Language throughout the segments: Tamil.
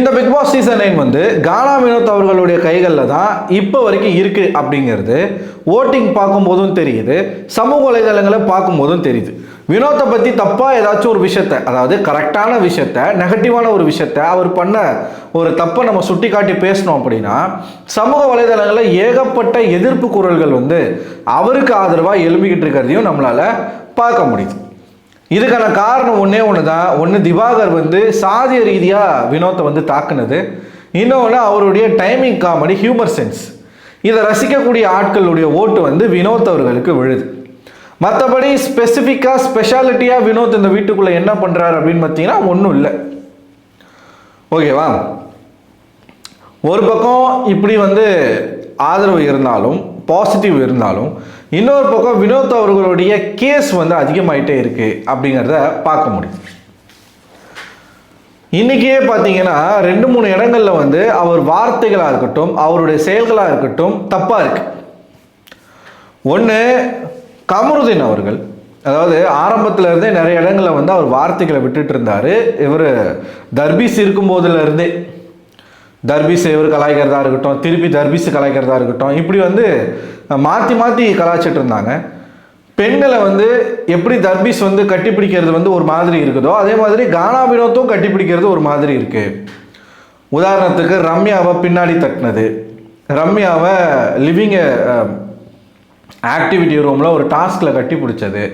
இந்த பிக் பாஸ் சீசன் 9 வந்து கானா வினோத் அவர்களுடைய கைகளில் தான் இப்போ வரைக்கும் இருக்கு அப்படிங்கிறது ஓட்டிங் பார்க்கும்போதும் தெரியுது, சமூக வலைதளங்களை பார்க்கும்போதும் தெரியுது. வினோத்தை பற்றி தப்பாக ஏதாச்சும் ஒரு விஷயத்த, அதாவது கரெக்டான விஷயத்த, நெகட்டிவான ஒரு விஷயத்த, அவர் பண்ண ஒரு தப்பை நம்ம சுட்டி காட்டி பேசணும் அப்படின்னா சமூக வலைதளங்களில் ஏகப்பட்ட எதிர்ப்பு குரல்கள் வந்து அவருக்கு ஆதரவாக எழுப்பிக்கிட்டு இருக்கிறதையும் நம்மளால் பார்க்க முடியுது. இதுக்கான காரணம் ஒன்றே ஒன்று தான். ஒன்று திவாகர் வந்து சாதிய ரீதியாக வினோத்தை வந்து தாக்குனது, இன்னொன்று அவருடைய டைமிங் காமெடி, ஹியூமர் சென்ஸ். இதை ரசிக்கக்கூடிய ஆட்களுடைய ஓட்டு வந்து வினோத் அவர்களுக்கு விழுது. மற்றபடி ஸ்பெசிஃபிக்காக ஸ்பெஷாலிட்டியாக வினோத் இந்த வீட்டுக்குள்ளே என்ன பண்ணுறாரு அப்படின்னு பார்த்தீங்கன்னா ஒன்றும் இல்லை. ஓகேவா? ஒரு பக்கம் இப்படி வந்து ஆதரவு இருந்தாலும், பாசிட்டிவ் இருந்தாலும், இன்னொரு பக்கம் வினோத் அவர்களுடைய கேஸ் வந்து அதிகமாயிட்டே இருக்கு அப்படிங்கிறத பார்க்க முடியும். இன்னைக்கே பார்த்தீங்கன்னா 2-3 இடங்கள்ல வந்து அவர் வார்த்தைகளாக இருக்கட்டும், அவருடைய செயல்களாக இருக்கட்டும் தப்பாக இருக்கு. ஒன்று, கமருதீன் அவர்கள், அதாவது ஆரம்பத்தில் இருந்தே நிறைய இடங்களில் வந்து அவர் வார்த்தைகளை விட்டுட்டு இருந்தார். இவர் தர்பீஸ் இருக்கும் போதுல இருந்தே தர்பீஸ் இவர் கலாய்க்கிறதா இருக்கட்டும், திருப்பி தர்பீஸ் கலாய்க்கிறதா இருக்கட்டும், இப்படி வந்து மாற்றி மாற்றி கலாய்ச்சிட்டு இருந்தாங்க. பெண்களை வந்து எப்படி தர்பீஸ் வந்து கட்டிப்பிடிக்கிறது வந்து ஒரு மாதிரி இருக்குதோ, அதே மாதிரி கானா வினோத்தும் கட்டிப்பிடிக்கிறது ஒரு மாதிரி இருக்கு. உதாரணத்துக்கு ரம்யாவை பின்னாடி தட்டினது, ரம்யாவை லிவிங் ஆக்டிவிட்டி ரூமில் ஒரு டாஸ்கில் கட்டி பிடிச்சது,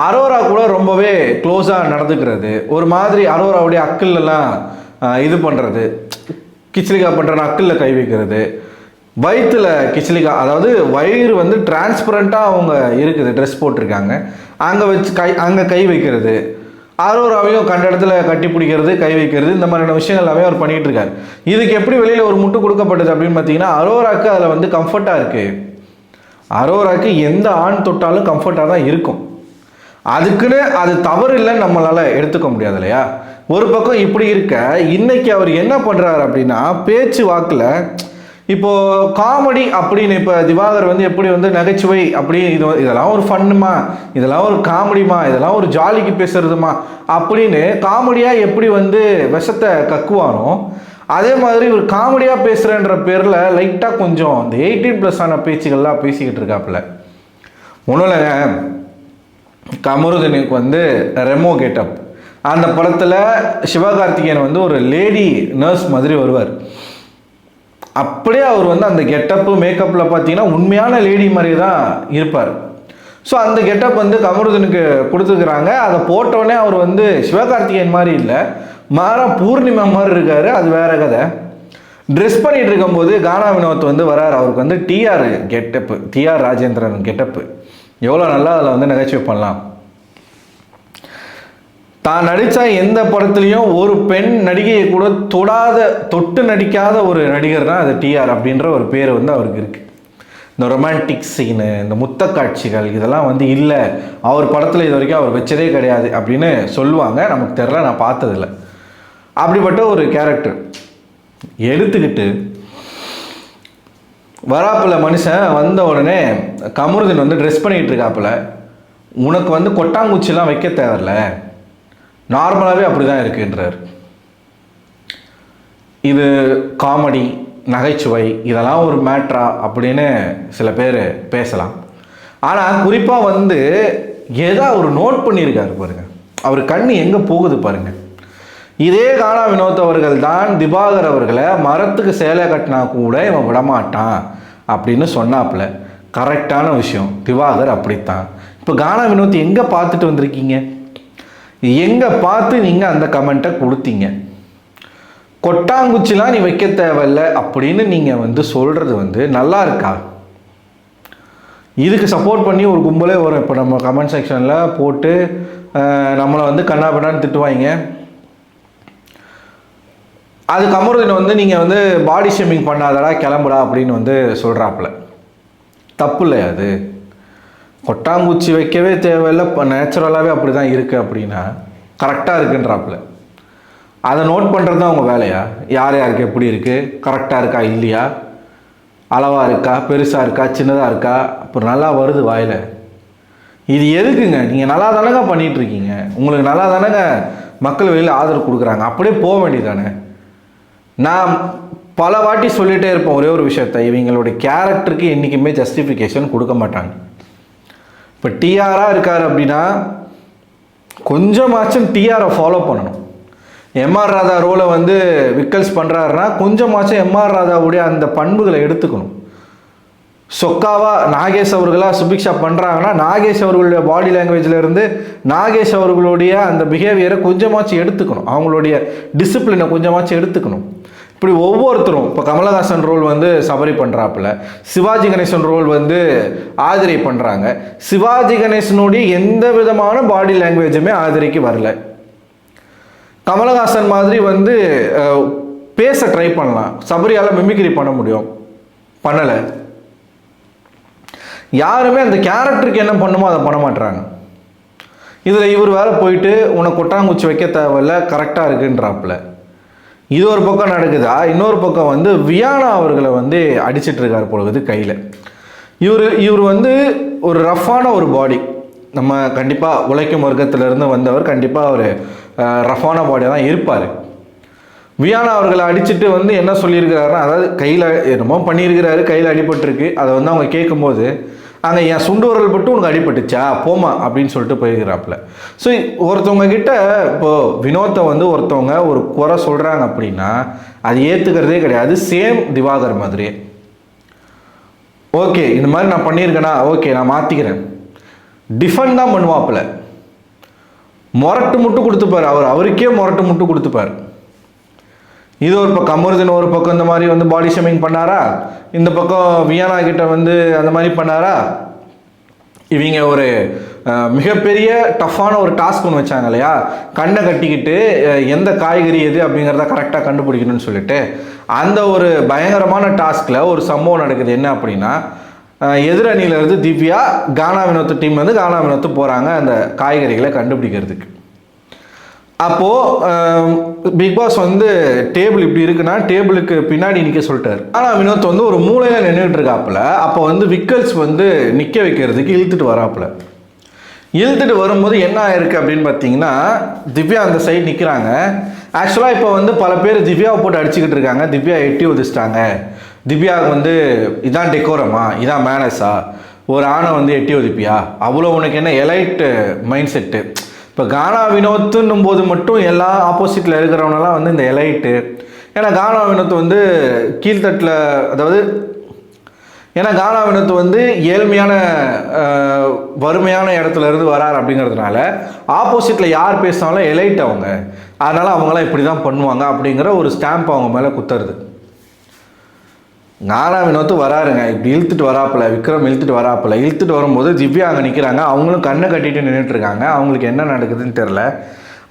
அரோரா கூட ரொம்பவே க்ளோஸாக நடந்துக்கிறது, ஒரு மாதிரி அரோராவுடைய அக்கிலெல்லாம் இது பண்ணுறது, கிச்சிலிக்கா பண்ணுற அக்கிலில் கை வைக்கிறது, வயிற்றில் கிச்சிலிக்கா, அதாவது வயிறு வந்து டிரான்ஸ்பரண்ட்டாக அவங்க இருக்குது, ட்ரெஸ் போட்டிருக்காங்க, அங்கே வச்சு அங்கே கை வைக்கிறது, அரோராவையும் கண்ட இடத்துல கட்டி பிடிக்கிறது, கை வைக்கிறது, இந்த மாதிரியான விஷயங்கள் எல்லாமே அவர் பண்ணிகிட்டு இருக்காரு. இதுக்கு எப்படி வெளியில் ஒரு முட்டு கொடுக்கப்பட்டது அப்படின்னு பார்த்தீங்கன்னா, அரோராக்கு அதில் வந்து கம்ஃபர்ட்டாக இருக்குது. அரோராக்கு எந்த ஆண் தொட்டாலும் கம்ஃபர்ட்டாக தான் இருக்கும். அதுக்குன்னு அது தவறு இல்லைன்னு நம்மளால் எடுத்துக்க முடியாது இல்லையா? ஒரு பக்கம் இப்படி இருக்க, இன்னைக்கு அவர் என்ன பண்ணுறாரு அப்படின்னா, பேச்சு வாக்கில் இப்போது காமெடி அப்படின்னு, இப்போ திவாகர் வந்து எப்படி வந்து நகைச்சுவை அப்படி இதெல்லாம் ஒரு ஃபன்னுமா, இதெல்லாம் ஒரு காமெடிமா, இதெல்லாம் ஒரு ஜாலிக்கு பேசுறதுமா அப்படின்னு காமெடியாக எப்படி வந்து விஷத்தை கக்குவானோ, அதே மாதிரி ஒரு காமெடியாக பேசுகிறன்ற பேரில் லைட்டாக கொஞ்சம் இந்த 18+ ஆன பேச்சுகள்லாம் பேசிக்கிட்டு இருக்காப்புல. ஒன்றும் இல்லைங்க, கமருதீனுக்கு வந்து ரெமோ கெட்டப், அந்த படத்தில் சிவகார்த்திகேயன் வந்து ஒரு லேடி நர்ஸ் மாதிரி வருவார். அப்படியே அவர் வந்து அந்த கெட்டப்பு மேக்கப்பில் பார்த்தீங்கன்னா உண்மையான லேடி மாதிரி தான் இருப்பார். ஸோ அந்த கெட்டப் வந்து கமருதீனுக்கு கொடுத்துருக்குறாங்க. அதை போட்டோடனே அவர் வந்து சிவகார்த்திகேயன் மாதிரி இல்லை, மாறா பூர்ணிமா மாதிரி இருக்கார். அது வேற கதை. ட்ரெஸ் பண்ணிட்டு இருக்கும்போது கானா வினோத் வந்து வராரு. அவருக்கு வந்து டிஆர் கெட்டப்பு, டிஆர் ராஜேந்திரன் கெட்டப்பு எவ்வளோ நல்லா அதில் வந்து நகைச்சுவை பண்ணலாம். தான் நடித்த எந்த படத்துலையும் ஒரு பெண் நடிகையை கூட தொட்டு நடிக்காத ஒரு நடிகர் தான் அது டிஆர் அப்படின்ற ஒரு பேர் வந்து அவருக்கு இருக்குது. இந்த ரொமான்டிக் சீனு, இந்த முத்த காட்சிகள், இதெல்லாம் வந்து இல்லை, அவர் படத்தில் இது வரைக்கும் அவர் வச்சதே கிடையாது அப்படின்னு சொல்லுவாங்க. நமக்கு தெரில, நான் பார்த்ததில்ல. அப்படிப்பட்ட ஒரு கேரக்டர் எடுத்துக்கிட்டு வராப்பில் மனுஷன் வந்த உடனே கமருதீன் வந்து ட்ரெஸ் பண்ணிகிட்டு இருக்காப்புல, உனக்கு வந்து கொட்டாங்குச்சிலாம் வைக்க தேவையில்ல, நார்மலாகவே அப்படி தான் இருக்குன்றார். இது காமெடி, நகைச்சுவை, இதெல்லாம் ஒரு மேட்ரா அப்படின்னு சில பேர் பேசலாம். ஆனால் குறிப்பாக வந்து ஏதோ அவர் நோட் பண்ணியிருக்காரு பாருங்க, அவர் கண் எங்கே போகுது பாருங்க. இதே கானா வினோத் அவர்கள் தான் திவாகர் அவர்களை மரத்துக்கு சேலை கட்டினா கூட இவன் விடமாட்டான் அப்படின்னு சொன்னாப்புல. கரெக்டான விஷயம். திவாகர் அப்படித்தான். இப்போ கானா வினோத் எங்கே பார்த்துட்டு வந்திருக்கீங்க? எங்கே பார்த்து நீங்கள் அந்த கமெண்ட்டை கொடுத்தீங்க? கொட்டாங்குச்சிலாம் நீ வைக்க தேவையில்லை அப்படின்னு நீங்கள் வந்து சொல்கிறது வந்து நல்லா இருக்கா? இதுக்கு சப்போர்ட் பண்ணி ஒரு கும்பலே வரும். இப்போ நம்ம கமெண்ட் செக்ஷனில் போட்டு நம்மளை வந்து கண்ணாபின்னான்னு திட்டுவாங்க. அது கமருதீன் வந்து நீங்கள் வந்து பாடி ஷேமிங் பண்ணாதடா, கிளம்புடா அப்படின்னு வந்து சொல்கிறாப்புல. தப்பு இல்லையா அது? கொட்டாங்குச்சி வைக்கவே தேவையில்லை, இப்போ நேச்சுரலாகவே அப்படி தான் இருக்குது அப்படின்னா கரெக்டாக இருக்குன்றாப்புல. அதை நோட் பண்ணுறது தான் அவங்க வேலையா? யார் யாருக்கு எப்படி இருக்குது, கரெக்டாக இருக்கா இல்லையா, அளவாக இருக்கா, பெருசாக இருக்கா, சின்னதாக இருக்கா, அப்புறம் நல்லா வருது வாயில், இது எதுக்குங்க? நீங்கள் நல்லா தானேங்க பண்ணிகிட்ருக்கீங்க, உங்களுக்கு நல்லா தானேங்க மக்கள் வெளியில் ஆதரவு கொடுக்குறாங்க, அப்படியே போக வேண்டியதானே. நான் பல வாட்டி சொல்லிகிட்டே இருப்பேன் ஒரே ஒரு விஷயத்தை, இவங்களுடைய கேரக்டருக்கு என்றைக்குமே ஜஸ்டிஃபிகேஷன் கொடுக்க மாட்டாங்க. இப்போ டிஆராக இருக்கார் அப்படின்னா கொஞ்சமாச்சும் டிஆரை ஃபாலோ பண்ணணும். எம்ஆர் ராதா ரோலை வந்து விக்கல்ஸ் பண்ணுறாருன்னா கொஞ்சமாச்சும் எம்ஆர் ராதாவுடைய அந்த பண்புகளை எடுத்துக்கணும். சொக்காவா நாகேஷ் அவர்களாக சுபிக்ஷா பண்ணுறாங்கன்னா நாகேஷ் அவர்களுடைய பாடி லாங்குவேஜ்லேருந்து நாகேஷ் அவர்களுடைய அந்த பிஹேவியரை கொஞ்சமாச்சும் எடுத்துக்கணும், அவங்களுடைய டிசிப்ளினை கொஞ்சமாச்சும் எடுத்துக்கணும். இப்படி ஒவ்வொருத்தரும் இப்போ கமலஹாசன் ரோல் வந்து சபரி பண்ணுறாப்புல, சிவாஜி கணேசன் ரோல் வந்து ஆதிரை பண்ணுறாங்க. சிவாஜி கணேசனுடைய எந்த விதமான பாடி லாங்குவேஜுமே ஆதிரைக்கு வரல. கமலஹாசன் மாதிரி வந்து பேச ட்ரை பண்ணலாம், சபரியால் மிமிக்ரி பண்ண முடியும், பண்ணலை. யாருமே அந்த கேரக்டருக்கு என்ன பண்ணுமோ அதை பண்ண மாட்டுறாங்க. இதில் இவர் வேற போயிட்டு உனக்கு கொட்டாங்குச்சி வைக்க தேவையில்ல, கரெக்டாக இருக்குன்றாப்புல. இது ஒரு பக்கம் நடக்குதா, இன்னொரு பக்கம் வந்து வியானா அவர்களை வந்து அடிச்சிட்டு இருக்காரு பொழுது கையில். இவர் வந்து ஒரு ரஃப்பான ஒரு பாடி, நம்ம கண்டிப்பாக உழைக்கும் வர்க்கத்திலேருந்து வந்தவர், கண்டிப்பாக ஒரு ரஃப்பான பாடியாக தான் இருப்பார். வியானா அவர்களை அடிச்சுட்டு வந்து என்ன சொல்லியிருக்கிறாருன்னா, அதாவது கையில் என்னமோ பண்ணியிருக்கிறாரு, கையில் அடிபட்டிருக்கு. அதை வந்து அவங்க கேட்கும்போது அங்கே என் சுண்டு வரல் பட்டு உனக்கு அடிபட்டுச்சா போமா அப்படின்னு சொல்லிட்டு போயிருக்கிறாப்புல. ஸோ ஒருத்தவங்க கிட்ட இப்போது வினோத்தை வந்து ஒருத்தவங்க ஒரு குறை சொல்கிறாங்க அப்படின்னா அது ஏற்றுக்கிறதே கிடையாது. சேம் திவாகர் மாதிரி, ஓகே இந்த மாதிரி நான் பண்ணியிருக்கேனா, ஓகே நான் மாற்றிக்கிறேன், டிஃபெண்ட் தான் பண்ணுவாப்புல. முரட்டு முட்டு கொடுத்துப்பார், அவருக்கே முரட்டு முட்டு கொடுத்துப்பார். இது ஒரு பக்கம் அமருதன் ஒரு பக்கம் இந்த மாதிரி வந்து பாடி ஷேமிங் பண்ணாரா, இந்த பக்கம் வியானா கிட்ட வந்து அந்த மாதிரி பண்ணாரா. இவங்க ஒரு மிகப்பெரிய டஃப்பான ஒரு டாஸ்க் ஒன்று வச்சாங்க இல்லையா, கண்ணை கட்டிக்கிட்டு எந்த காய்கறி எது அப்படிங்கிறத கரெக்டாக கண்டுபிடிக்கணும்னு சொல்லிட்டு அந்த ஒரு பயங்கரமான டாஸ்கில் ஒரு சம்பவம் நடக்குது. என்ன அப்படின்னா, எதிரணியிலேருந்து திவ்யா கானா வினோத் டீம் வந்து கானா வினோத் போகிறாங்க அந்த காய்கறிகளை கண்டுபிடிக்கிறதுக்கு. அப்போது பிக் பாஸ் வந்து டேபிள் இப்படி இருக்குன்னா டேபிளுக்கு பின்னாடி நிற்க சொல்லிட்டார். ஆனால் வினோத் வந்து ஒரு மூலையில் நின்றுட்டு இருக்காப்புல. அப்போ வந்து விக்கல்ஸ் வந்து நிற்க வைக்கிறதுக்கு இழுத்துட்டு வராப்புல. இழுத்துட்டு வரும்போது என்ன ஆயிருக்கு அப்படின்னு பார்த்தீங்கன்னா, திவ்யா அந்த சைடு நிற்கிறாங்க. ஆக்சுவலாக இப்போ வந்து பல பேர் திவ்யாவை போட்டு அடிச்சுக்கிட்டு இருக்காங்க. திவ்யா எட்டி ஒதிச்சிட்டாங்க. திவ்யாவுக்கு வந்து இதான் டெக்கோரமா, இதான் மேனஸா, ஒரு ஆணை வந்து எட்டி ஒதிப்பியா, அவ்வளோ உனக்கு என்ன எலைட் மைண்ட் செட்டு. இப்போ கானா வினோத்துன்னும் போது மட்டும் எல்லா ஆப்போசிட்டில் இருக்கிறவனெல்லாம் வந்து இந்த எலைட்டு. ஏன்னா கானா வினோத் வந்து கீழ்த்தட்டில், அதாவது ஏன்னா கானா வினோத் வந்து ஏழ்மையான வறுமையான இடத்துல இருந்து வரார் அப்படிங்கிறதுனால ஆப்போசிட்டில் யார் பேசினாலும் எலைட் அவங்க, அதனால் அவங்களாம் இப்படி தான் பண்ணுவாங்க அப்படிங்கிற ஒரு ஸ்டாம்ப் அவங்க மேலே குத்துறது. கானா வினோத் வராருங்க, இப்படி இழுத்துட்டு வராப்பில், விக்ரம் இழுத்துட்டு வராப்பில். இழுத்துட்டு வரும்போது திவ்யா அங்கே நிற்கிறாங்க. அவங்களும் கண்ணை கட்டிட்டு நின்றுட்டுருக்காங்க. அவங்களுக்கு என்ன நடக்குதுன்னு தெரில.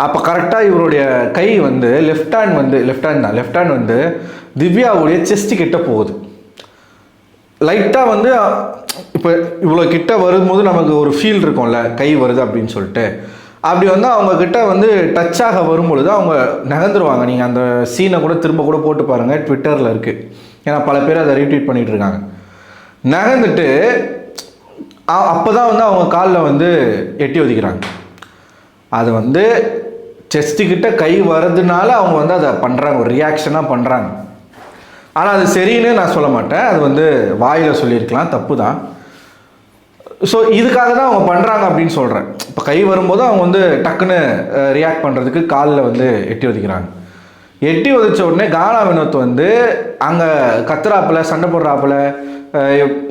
அப்போ கரெக்டாக இவருடைய கை வந்து லெஃப்ட் ஹேண்ட் வந்து திவ்யாவுடைய செஸ்ட்டு கிட்ட போகுது. லைட்டாக வந்து இப்போ இவ்வளோ கிட்ட வரும்போது நமக்கு ஒரு ஃபீல் இருக்கும்ல, கை வருது அப்படின்னு சொல்லிட்டு. அப்படி வந்து அவங்கக்கிட்ட வந்து டச்சாக வரும்பொழுது அவங்க நகர்ந்துருவாங்க. நீங்கள் அந்த சீனை கூட திரும்ப கூட போட்டு பாருங்கள், ட்விட்டரில் இருக்குது. ஏன்னா பல பேர் அதை ரீட்வீட் பண்ணிகிட்டு இருக்காங்க. நகர்ந்துட்டு அப்போ தான் வந்து அவங்க காலில் வந்து எட்டி ஒதிக்கிறாங்க. அது வந்து செஸ்ட்டுக்கிட்ட கை வர்றதுனால அவங்க வந்து அதை பண்ணுறாங்க, ஒரு ரியாக்ஷனாக பண்ணுறாங்க. ஆனால் அது சரின்னு நான் சொல்ல மாட்டேன், அது வந்து வாயில் சொல்லியிருக்கலாம், தப்பு தான். ஸோ இதுக்காக தான் அவங்க பண்ணுறாங்க அப்படின்னு சொல்கிறேன். இப்போ கை வரும்போது அவங்க வந்து டக்குன்னு ரியாக்ட் பண்ணுறதுக்கு காலில் வந்து எட்டி ஒதிக்கிறாங்க. எட்டி உதைச்ச உடனே கானா வினோத் வந்து அங்கே கத்துறாப்புல, சண்டை போடுறாப்புல,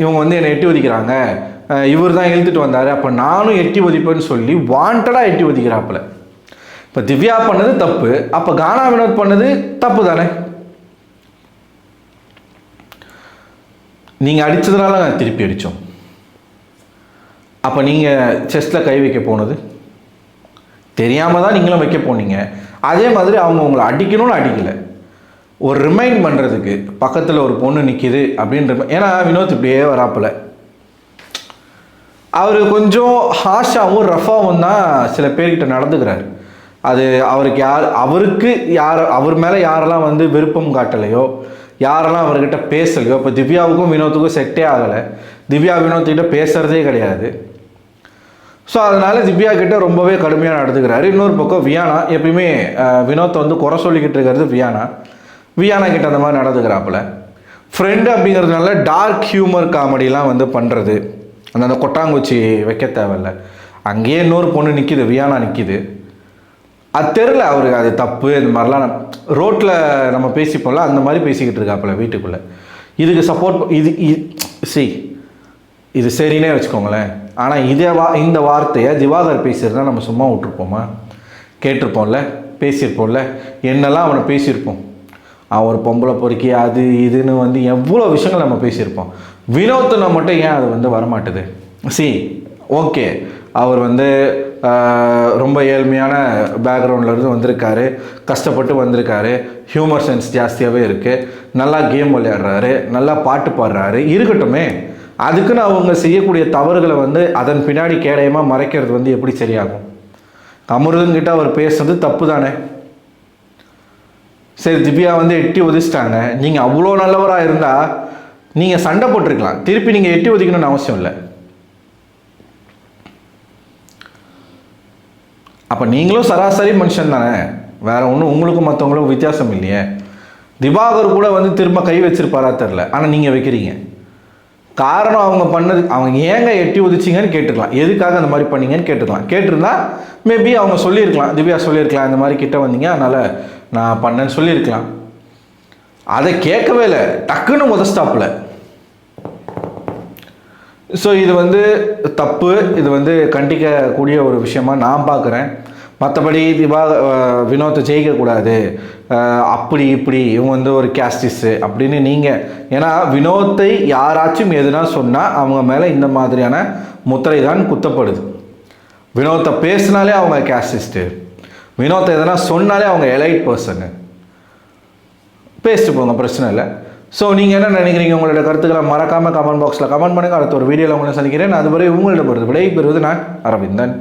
இவங்க வந்து என்னை எட்டி ஒதிக்கிறாங்க, இவர் தான் இழுத்துட்டு வந்தார், அப்போ நானும் எட்டி ஒதிப்பேன்னு சொல்லி வாண்டடாக எட்டி ஒதிக்கிறாப்புல. இப்போ திவ்யா பண்ணது தப்பு, அப்போ கானா வினோத் பண்ணது தப்பு தானே. நீங்கள் அடித்ததுனால நான் திருப்பி அடித்தோம். அப்போ நீங்கள் செஸ்ட்டில் கை வைக்க போனது தெரியாமல் தான் நீங்களும் வைக்க போனீங்க. அதே மாதிரி அவங்க உங்களை அடிக்கணும்னு அடிக்கலை, ஒரு ரிமைண்ட் பண்ணுறதுக்கு பக்கத்தில் ஒரு பொண்ணு நிற்கிது அப்படின்ற. ஏன்னா வினோத் இப்படியே வராப்பில் அவர் கொஞ்சம் ஹாஷாகவும் ரஃபாகவும் தான் சில பேர்கிட்ட நடந்துக்கிறார். அது அவருக்கு அவர் மேலே யாரெல்லாம் வந்து விருப்பம் காட்டலையோ, யாரெல்லாம் அவர்கிட்ட பேசலையோ. இப்போ திவ்யாவுக்கும் வினோத்துக்கும் செட்டே ஆகலை, திவ்யா வினோத்துக்கிட்ட பேசுகிறதே கிடையாது. ஸோ அதனால் திவ்யா கிட்ட ரொம்பவே கடுமையாக நடந்துக்கிறாரு. இன்னொரு பக்கம் வியானா, எப்பயுமே வினோத்தை வந்து குறை சொல்லிக்கிட்டு இருக்கிறது வியானா. வியானா கிட்ட அந்த மாதிரி நடந்துக்கிறாப்புல. ஃப்ரெண்டு அப்படிங்கிறதுனால டார்க் ஹியூமர் காமெடிலாம் வந்து பண்ணுறது, அந்த கொட்டாங்குச்சி வைக்க தேவையில்ல. அங்கேயே இன்னொரு பொண்ணு நிற்கிது, வியானா நிற்கிது. அது தெரில அவருக்கு அது தப்பு. இந்த மாதிரிலாம் ரோட்டில் நம்ம பேசிப்போம்ல, அந்த மாதிரி பேசிக்கிட்டு இருக்காப்புல வீட்டுக்குள்ளே. இதுக்கு சப்போர்ட் இது சரினே வச்சுக்கோங்களேன். ஆனால் இந்த வார்த்தையை திவாகர் பேசியிருந்தா நம்ம சும்மா விட்டுருப்போமா? கேட்டிருப்போம்ல, பேசியிருப்போம்ல, என்னெல்லாம் அவனை பேசியிருப்போம். அவன் ஒரு பொம்பளை பொறுக்கி அது இதுன்னு வந்து எவ்வளோ விஷயங்கள் நம்ம பேசியிருப்போம். வினோத்தில் மட்டும் ஏன் அது வந்து வரமாட்டுது? ஓகே, அவர் வந்து ரொம்ப ஏழ்மையான பேக்ரவுண்ட்லேருந்து வந்திருக்காரு, கஷ்டப்பட்டு வந்திருக்காரு, ஹியூமர் சென்ஸ் ஜாஸ்தியாகவே இருக்குது, நல்லா கேம் விளையாடுறாரு, நல்லா பாட்டு பாடுறாரு, இருக்கட்டுமே. அதுக்குன்னு அவங்க செய்யக்கூடிய தவறுகளை வந்து அதன் பின்னாடி கேடயமாக மறைக்கிறது வந்து எப்படி சரியாகும்? அமிர்தங்கிட்ட அவர் பேசுறது தப்பு தானே. சரி, திவ்யா வந்து எட்டி உதிச்சிட்டாங்க, நீங்கள் அவ்வளோ நல்லவராக இருந்தால் நீங்கள் சண்டை போட்டிருக்கலாம், திருப்பி நீங்கள் எட்டி உதிக்கணும்னு அவசியம் இல்லை. அப்போ நீங்களும் சராசரி மனுஷன் தானே, வேற ஒன்றும் உங்களுக்கும் மற்றவங்களுக்கும் வித்தியாசம் இல்லையே. திவாகர் கூட வந்து திரும்ப கை வச்சிருப்பாரா தெரில, ஆனால் நீங்கள் வைக்கிறீங்க. காரணம் அவங்க பண்ணது, அவங்க ஏங்க எட்டி உதிச்சிங்கன்னு கேட்டுக்கலாம், எதுக்காக அந்த மாதிரி பண்ணீங்கன்னு கேட்டுக்கலாம். கேட்டிருந்தா மேபி அவங்க சொல்லியிருக்கலாம், திவ்யா சொல்லியிருக்கலாம், இந்த மாதிரி கிட்ட வந்தீங்க அதனால் நான் பண்ணேன்னு சொல்லியிருக்கலாம். அதை கேட்கவே இல்லை, டக்குன்னு முதஸ்டாப்பில். ஸோ இது வந்து தப்பு, இது வந்து கண்டிக்கக்கூடிய ஒரு விஷயமா நான் பார்க்குறேன். மற்றபடி வினோத்தை ஜெயிக்கக்கூடாது, அப்படி இப்படி இவங்க வந்து ஒரு கேஸ்டிஸ்ஸு அப்படின்னு நீங்கள், ஏன்னா வினோத்தை யாராச்சும் எதுனா சொன்னால் அவங்க மேலே இந்த மாதிரியான முத்திரை தான் குத்தப்படுது. வினோத்தை பேசினாலே அவங்க கேஸ்டிஸ்ட்டு, வினோத்தை எதனா சொன்னாலே அவங்க எலைட் பர்சனு. பேசிட்டு போங்க, பிரச்சனை இல்லை. ஸோ நீங்கள் என்ன நினைக்கிறீங்க? உங்களோட கருத்துக்களை மறக்காமல் கமெண்ட் பாக்ஸில் கமெண்ட் பண்ணுங்கள். அடுத்த ஒரு வீடியோவில் உங்களை சந்திக்கிறேன். அதுவரை உங்களிடம் விடை பெறுவது நான் அரவிந்தன்.